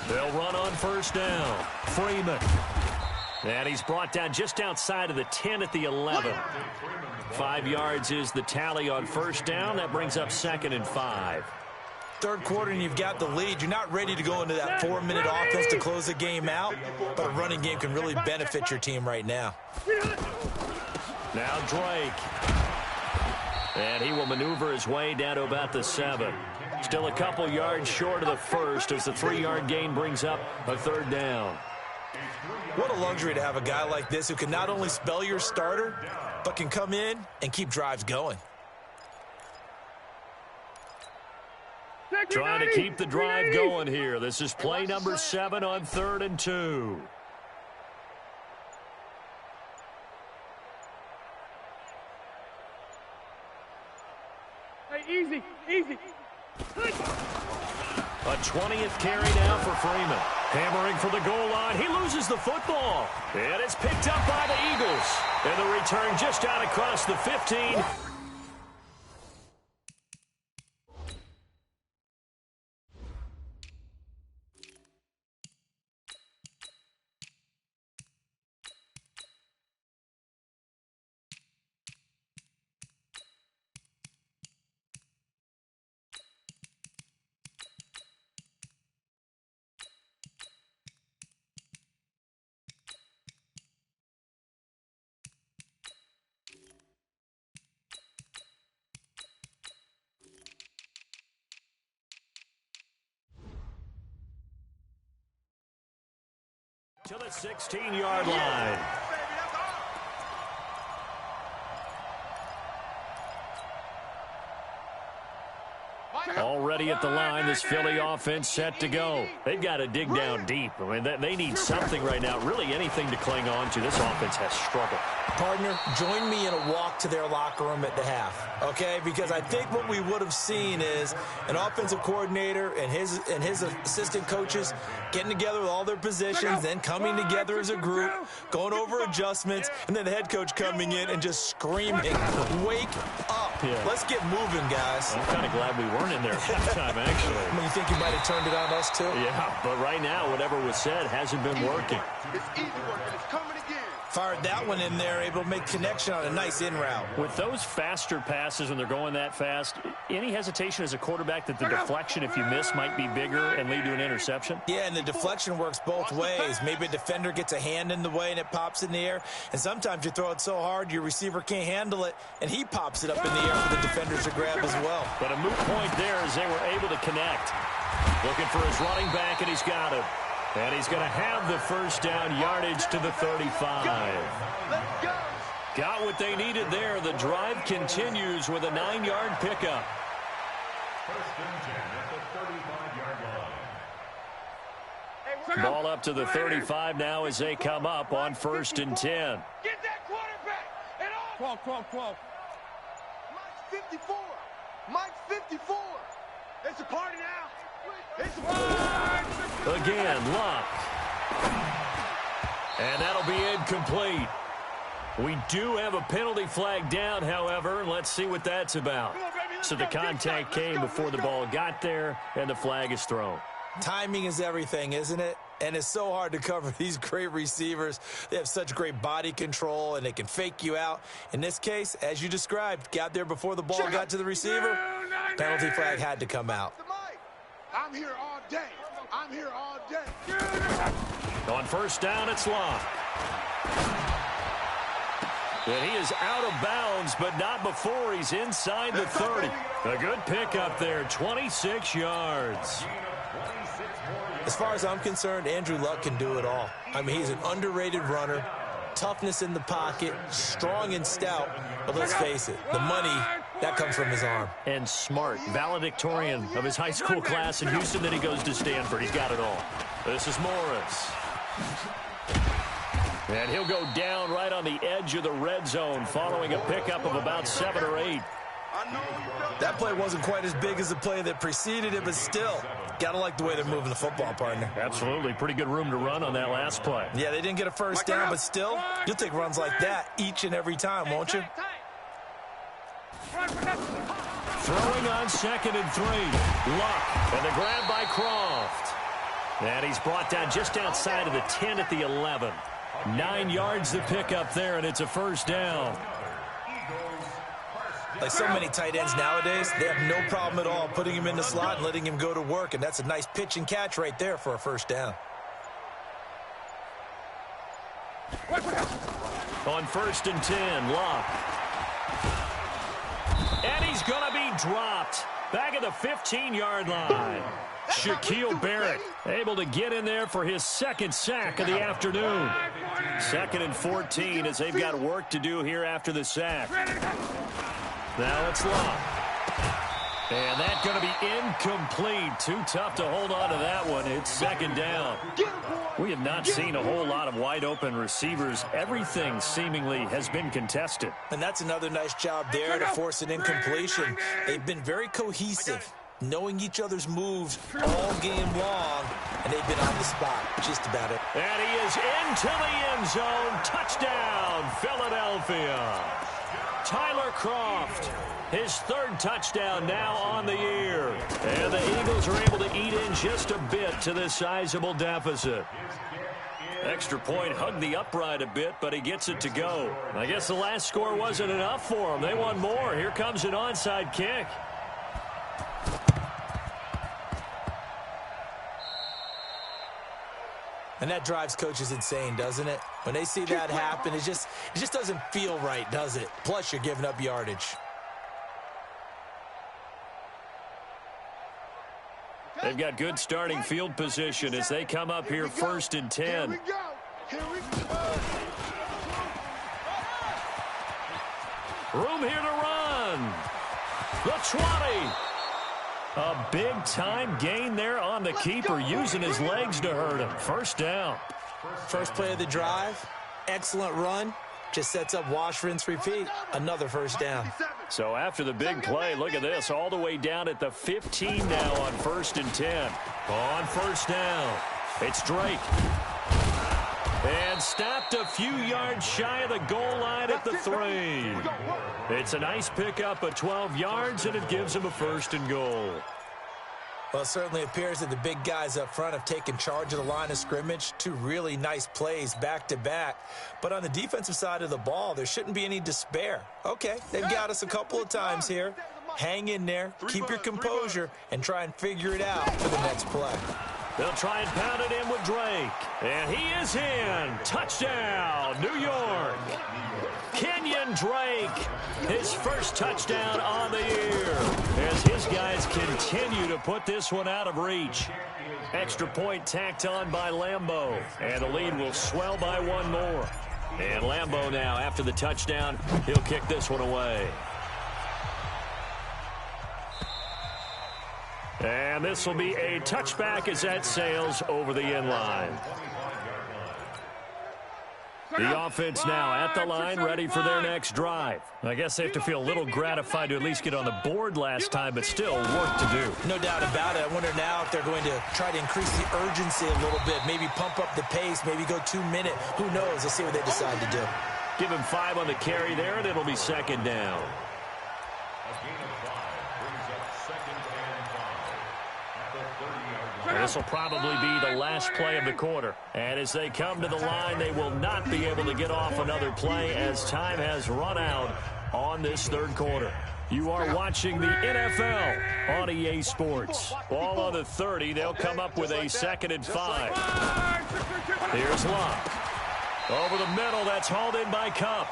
They'll run on 1st down. Freeman. And he's brought down just outside of the 10 at the 11. 5 yards is the tally on 1st down. That brings up 2nd and 5. 3rd quarter and you've got the lead. You're not ready to go into that 4-minute offense to close the game out, but a running game can really benefit your team right now. Now Drake. And he will maneuver his way down to about the 7. Still a couple yards short of the 1st as the 3-yard gain brings up a 3rd down. What a luxury to have a guy like this who can not only spell your starter, but can come in and keep drives going. Trying to keep the drive going here. This is play number 7 on 3rd and 2. Hey, easy. A 20th carry now for Freeman. Hammering for the goal line. He loses the football. And it's picked up by the Eagles. And the return just out across the 15. To the 16-yard line. Already at the line, this Philly offense set to go. They've got to dig down deep. I mean, they need something right now, really anything to cling on to. This offense has struggled. Partner, join me in a walk to their locker room at the half, okay? Because I think what we would have seen is an offensive coordinator and his assistant coaches getting together with all their positions, then coming together as a group, going over adjustments, and then the head coach coming in and just screaming, wake up. Yeah. Let's get moving, guys. I'm kind of glad we weren't in there at halftime, actually. I mean, you think you might have turned it on us, too? Yeah, but right now, whatever was said hasn't been working. It's easy work, and it's coming again. Fired that one in there, able to make connection on a nice in route. With those faster passes when they're going that fast, any hesitation as a quarterback that the deflection, if you miss, might be bigger and lead to an interception? Yeah, and the deflection works both ways. Maybe a defender gets a hand in the way and it pops in the air. And sometimes you throw it so hard your receiver can't handle it, and he pops it up in the air for the defenders to grab as well. But a moot point there as they were able to connect. Looking for his running back, and he's got it. And he's going to have the first down, yardage to the 35. Got what they needed there. The drive continues with a 9-yard pickup. First and 10 at the 35-yard line. Ball up to the 35 now as they come up on 1st and 10. Get that quarterback. And off. 12. Mike's 54. Mike's 54. It's a party now. It's a party. Again, Luck. And that'll be incomplete. We do have a penalty flag down, however. Let's see what that's about. So the contact came before the ball got there, and the flag is thrown. Timing is everything, isn't it? And it's so hard to cover these great receivers. They have such great body control, and they can fake you out. In this case, as you described, got there before the ball got to the receiver. Penalty flag had to come out. I'm here all day. I'm here all day. On 1st down, it's Locke. And he is out of bounds, but not before he's inside the 30. A good pickup there, 26 yards. As far as I'm concerned, Andrew Luck can do it all. I mean, he's an underrated runner, toughness in the pocket, strong and stout, but let's face it, the money, that comes from his arm. And smart, valedictorian of his high school class in Houston, then he goes to Stanford. He's got it all. This is Morris. And he'll go down right on the edge of the red zone following a pickup of about 7 or 8. That play wasn't quite as big as the play that preceded it, but still, got to like the way they're moving the football, partner. Absolutely. Pretty good room to run on that last play. Yeah, they didn't get a first down, but still, you'll take runs like that each and every time, won't you? Throwing on 2nd and 3. Luck. And the grab by Croft. And he's brought down just outside of the 10 at the 11. 9 yards to pick up there, and it's a first down. Like so many tight ends nowadays, they have no problem at all putting him in the slot and letting him go to work, and that's a nice pitch and catch right there for a first down. On 1st and 10, Luck. And he's going to be dropped back at the 15-yard line. Shaquille Barrett able to get in there for his 2nd sack of the afternoon. 2nd and 14 as they've got work to do here after the sack. Now it's Luck. And that's going to be incomplete. Too tough to hold on to that one. It's 2nd down. We have not seen a whole lot of wide-open receivers. Everything seemingly has been contested. And that's another nice job there to force an incompletion. They've been very cohesive, knowing each other's moves all game long, and they've been on the spot just about it. And he is into the end zone. Touchdown, Philadelphia. Tyler Croft, his 3rd touchdown now on the year. And the Eagles are able to eat in just a bit to this sizable deficit. Extra point hugged the upright a bit, but he gets it to go. I guess the last score wasn't enough for them. They want more. Here comes an onside kick. And that drives coaches insane, doesn't it? When they see that happen, it just doesn't feel right, does it? Plus, you're giving up yardage. They've got good starting field position as they come up here 1st and 10. Here we go. Room here to run. The 20. A big-time gain there on the keeper, using his legs to hurt him. First down. First play of the drive. Excellent run. Just sets up wash, rinse, repeat. Another first down. So after the big play, look at this. All the way down at the 15 now on 1st and 10. On 1st down, it's Drake. And stopped a few yards shy of the goal line at the 3. It's a nice pickup of 12 yards, and it gives him a 1st and goal. Well, it certainly appears that the big guys up front have taken charge of the line of scrimmage. 2 really nice plays back-to-back. But on the defensive side of the ball, there shouldn't be any despair. Okay, they've got us a couple of times here. Hang in there, keep your composure, and try and figure it out for the next play. They'll try and pound it in with Drake. And he is in. Touchdown, New York. Kenyon Drake, his first touchdown on the year, as his guys continue to put this one out of reach. Extra point tacked on by Lambeau, and the lead will swell by 1 more. And Lambeau now, after the touchdown, he'll kick this one away. And this will be a touchback as that sails over the end line. The offense now at the line, ready for their next drive. I guess they have to feel a little gratified to at least get on the board last time, but still work to do. No doubt about it. I wonder now if they're going to try to increase the urgency a little bit, maybe pump up the pace, maybe go 2-minute. Who knows? Let's see what they decide to do. Give him 5 on the carry there, and it'll be 2nd down. This will probably be the last play of the quarter. And as they come to the line, they will not be able to get off another play as time has run out on this 3rd quarter. You are watching the NFL on EA Sports. Ball on the 30. They'll come up with a 2nd and 5. Here's Locke. Over the middle, that's hauled in by Cup.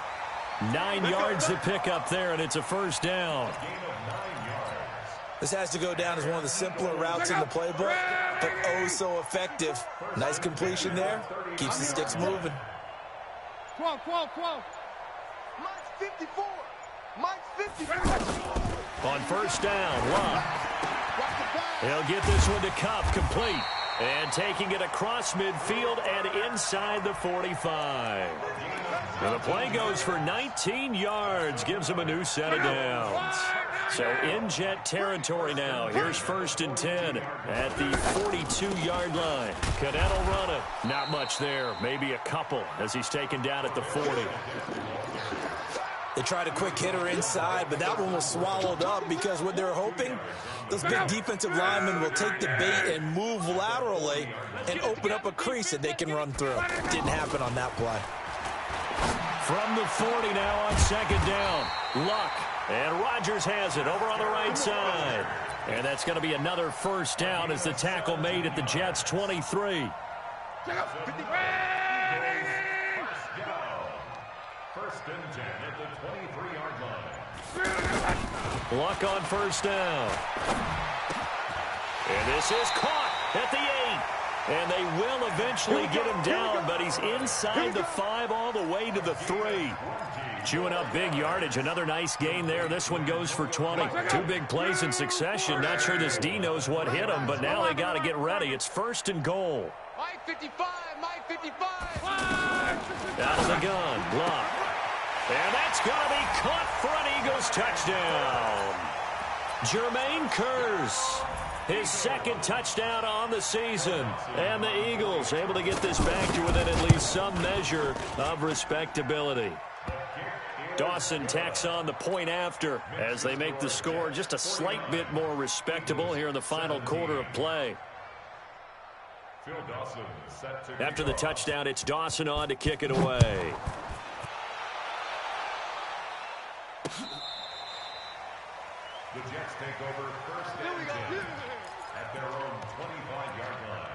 9 yards to pick up there, and it's a 1st down. This has to go down as one of the simpler routes in the playbook, but oh so effective. Nice completion there. Keeps the sticks moving. 12. Mike's 54. Mike's 54. On 1st down, Locke. He'll get this one to Cup, complete. And taking it across midfield and inside the 45. And the play goes for 19 yards, gives him a new set of downs. So in Jet territory now. Here's 1st and 10 at the 42-yard line. Cadet will run it. Not much there. Maybe a couple as he's taken down at the 40. They tried a quick hitter inside, but that one was swallowed up because what they're hoping, those big defensive linemen will take the bait and move laterally and open up a crease that they can run through. Didn't happen on that play. From the 40 now on 2nd down. Luck. And Rodgers has it over on the right side. And that's going to be another 1st down as the tackle made at the Jets' 23. 1st and 10 at the 23-yard line. Luck on 1st down. And this is caught at the 8. And they will eventually get him down, but he's inside the 5 all the way to the 3. Chewing up big yardage. Another nice gain there. This one goes for 20. 2 big plays in succession. Not sure this D knows what hit him, but now they got to get ready. It's 1st and goal. Mike 55. Mike 55. Out of the gun. Block. And that's going to be caught for an Eagles touchdown. Jermaine Kearse. His 2nd touchdown on the season. And the Eagles able to get this back to within at least some measure of respectability. Dawson tacks on the point after as they make the score just a slight bit more respectable here in the final quarter of play. After the touchdown, it's Dawson on to kick it away. The Jets take over 1st and 10 at their own 25-yard line.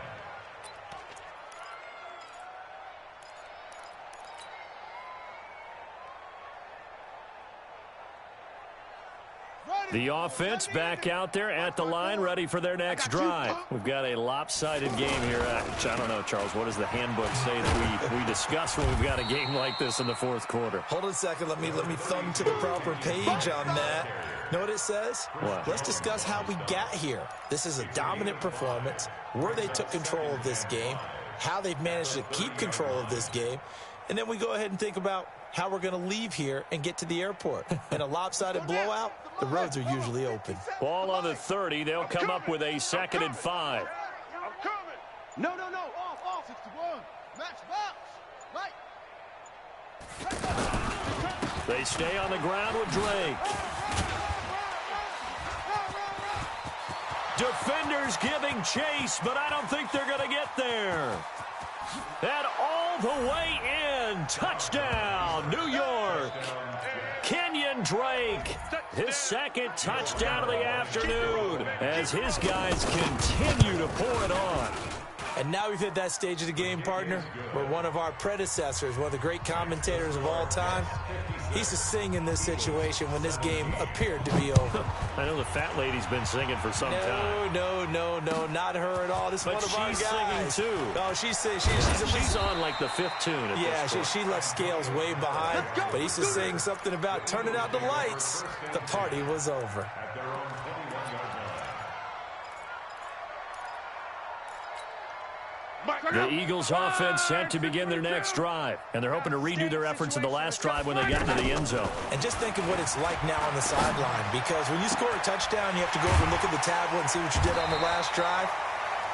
The offense back out there at the line, ready for their next drive. We've got a lopsided game here. I don't know, Charles, what does the handbook say that we discuss when we've got a game like this in the 4th quarter? Hold on a second. Let me thumb to the proper page on that. Know what it says? What? Let's discuss how we got here. This is a dominant performance, where they took control of this game, how they've managed to keep control of this game, and then we go ahead and think about how we're going to leave here and get to the airport. In a lopsided blowout, the roads are usually open. Ball on the 30. They'll come up with a 2nd and 5. I'm coming. No. Off. 61. Match box. Right. They stay on the ground with Drake. Defenders giving chase, but I don't think they're going to get there. And all the way in. Touchdown, New York. Kenyon Drake, his second touchdown of the afternoon as his guys continue to pour it on. And now we've hit that stage of the game, partner, where one of our predecessors, one of the great commentators of all time, he used to sing in this situation when this game appeared to be over. I know the fat lady's been singing for some time. No, not her at all. This is one of our guys. But she's singing, too. No, she's on, like, the fifth tune at this point. She left Scales way behind, but he used to sing something about turning out the lights. The party was over. The Eagles offense set to begin their next drive, and they're hoping to redo their efforts in the last drive when they got into the end zone. And just think of what it's like now on the sideline, because when you score a touchdown, you have to go over and look at the tablet and see what you did on the last drive.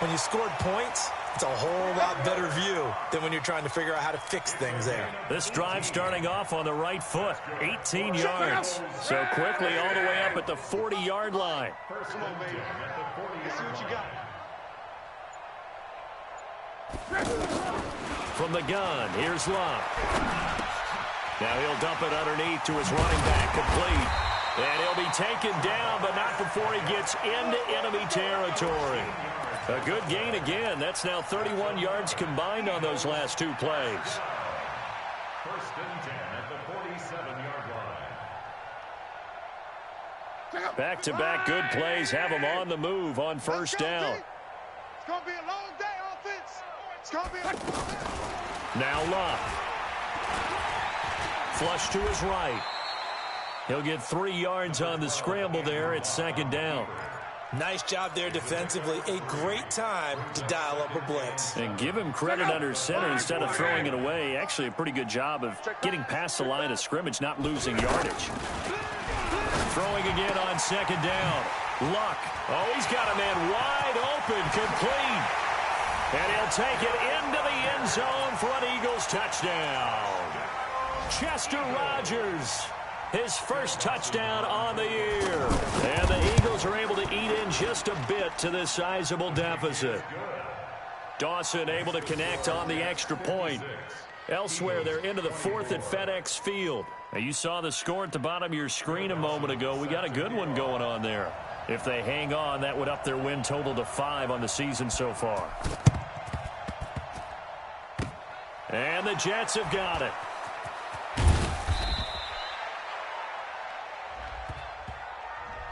When you scored points, it's a whole lot better view than when you're trying to figure out how to fix things there. This drive starting off on the right foot, 18 yards. So quickly all the way up at the 40-yard line. Come on, baby. Let's see what you got. From the gun, here's Love. Now he'll dump it underneath to his running back, complete. And he'll be taken down, but not before he gets into enemy territory. A good gain again. That's now 31 yards combined on those last two plays. First and 10 at the 47-yard line. Back-to-back good plays have him on the move on first down. It's going to be a long day, offense. It's going to be a... Now Love. Flush to his right. He'll get 3 yards on the scramble there. It's second down. Nice job there defensively. A great time to dial up a blitz. And give him credit under center instead of throwing it away. Actually a pretty good job of getting past the line of scrimmage, not losing yardage. Throwing again on second down. Luck. Oh, he's got a man wide open, complete. And he'll take it into the end zone for an Eagles touchdown. Chester Rogers, his first touchdown on the year. And the Eagles are able to eat in just a bit to this sizable deficit. Dawson able to connect on the extra point. Elsewhere, they're into the fourth at FedEx Field. Now, you saw the score at the bottom of your screen a moment ago. We got a good one going on there. If they hang on, that would up their win total to 5 on the season so far. And the Jets have got it.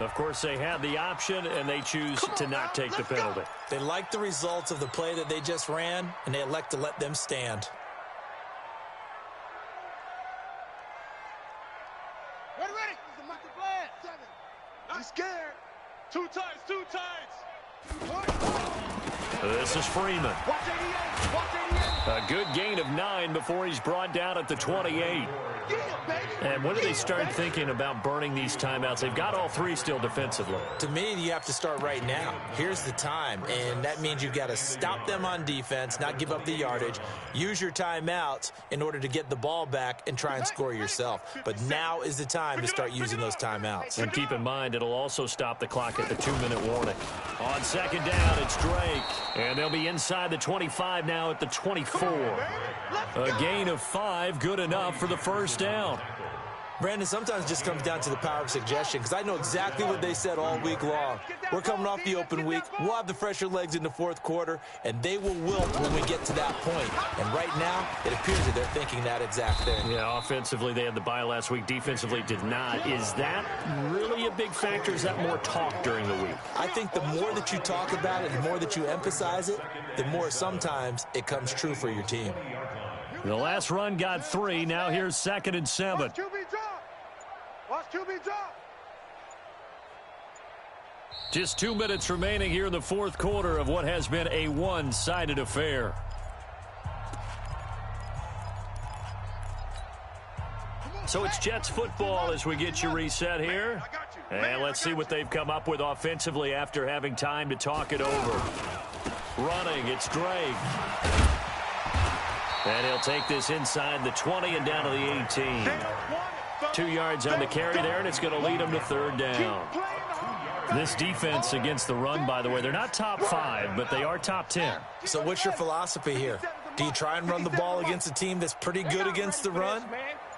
Of course, they have the option, and they choose to not take the penalty. They like the results of the play that they just ran, and they elect to let them stand. Ready? This is Michael Blair. 7. I'm scared. 2 times. This is Freeman. Watch 88. Watch 88. A good gain of 9 before he's brought down at the 28. And when do they start thinking about burning these timeouts? They've got all 3 still defensively. To me, you have to start right now. Here's the time, and that means you've got to stop them on defense, not give up the yardage, use your timeouts in order to get the ball back and try and score yourself. But now is the time to start using those timeouts. And keep in mind, it'll also stop the clock at the 2-minute warning. On second down, it's Drake. And they'll be inside the 25 now at the 24. A gain of 5, good enough for the first down. Brandon, sometimes it just comes down to the power of suggestion, because I know exactly what they said all week long. We're coming off the open week. We'll have the fresher legs in the fourth quarter, and they will wilt when we get to that point. And right now, it appears that they're thinking that exact thing. Yeah, offensively, they had the bye last week. Defensively, did not. Is that really a big factor? Is that more talk during the week? I think the more that you talk about it, the more that you emphasize it, the more sometimes it comes true for your team. The last run got 3. Now here's 2nd and 7. Watch QB drop. Watch QB drop. Just 2 minutes remaining here in the fourth quarter of what has been a one-sided affair. So it's Jets football as we get you reset here. And let's see what they've come up with offensively after having time to talk it over. Running, it's Drake. And he'll take this inside the 20 and down to the 18. 2 yards on the carry there, and it's going to lead him to third down. This defense against the run, by the way, they're not top 5, but they are top 10. So what's your philosophy here? Do you try and run the ball against a team that's pretty good against the run?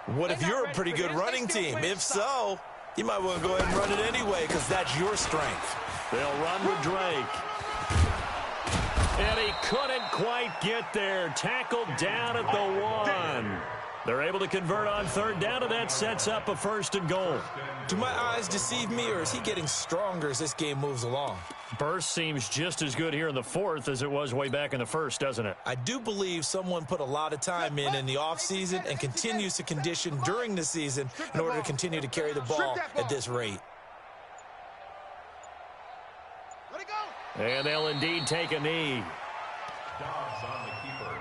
What if you're a pretty good running team? If so, you might want to go ahead and run it anyway because that's your strength. They'll run with Drake. And he couldn't quite get there. Tackled down at the 1. They're able to convert on third down, and that sets up a 1st and goal. Do my eyes deceive me, or is he getting stronger as this game moves along? Burst seems just as good here in the 4th as it was way back in the 1st, doesn't it? I do believe someone put a lot of time in the offseason and continues to condition during the season in order to continue to carry the ball at this rate. And they'll indeed take a knee. Dobbs on the keeper.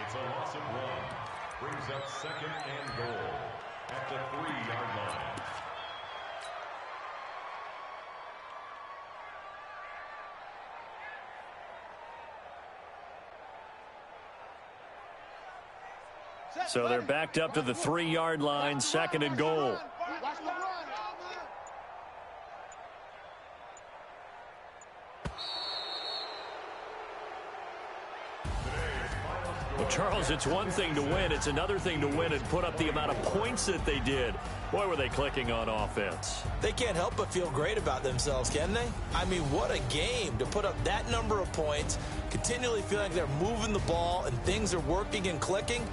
It's a loss of 1. Brings up 2nd and goal at the 3-yard line. So they're backed up to the 3-yard line, 2nd and goal. Well, Charles, it's one thing to win. It's another thing to win and put up the amount of points that they did. Boy, were they clicking on offense. They can't help but feel great about themselves, can they? I mean, what a game to put up that number of points, continually feel like they're moving the ball and things are working and clicking.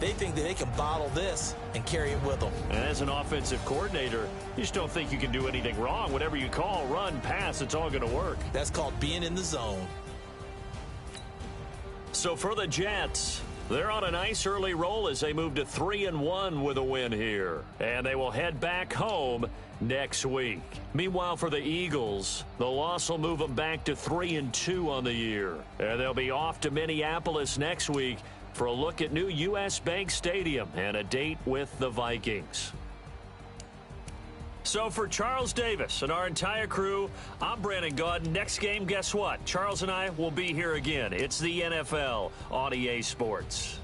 They think that they can bottle this and carry it with them. And as an offensive coordinator, you just don't think you can do anything wrong. Whatever you call, run, pass, it's all going to work. That's called being in the zone. So for the Jets, they're on a nice early roll as they move to 3-1 with a win here. And they will head back home next week. Meanwhile, for the Eagles, the loss will move them back to 3-2 on the year. And they'll be off to Minneapolis next week for a look at new U.S. Bank Stadium and a date with the Vikings. So for Charles Davis and our entire crew, I'm Brandon Gaudin. Next game, guess what? Charles and I will be here again. It's the NFL on EA Sports.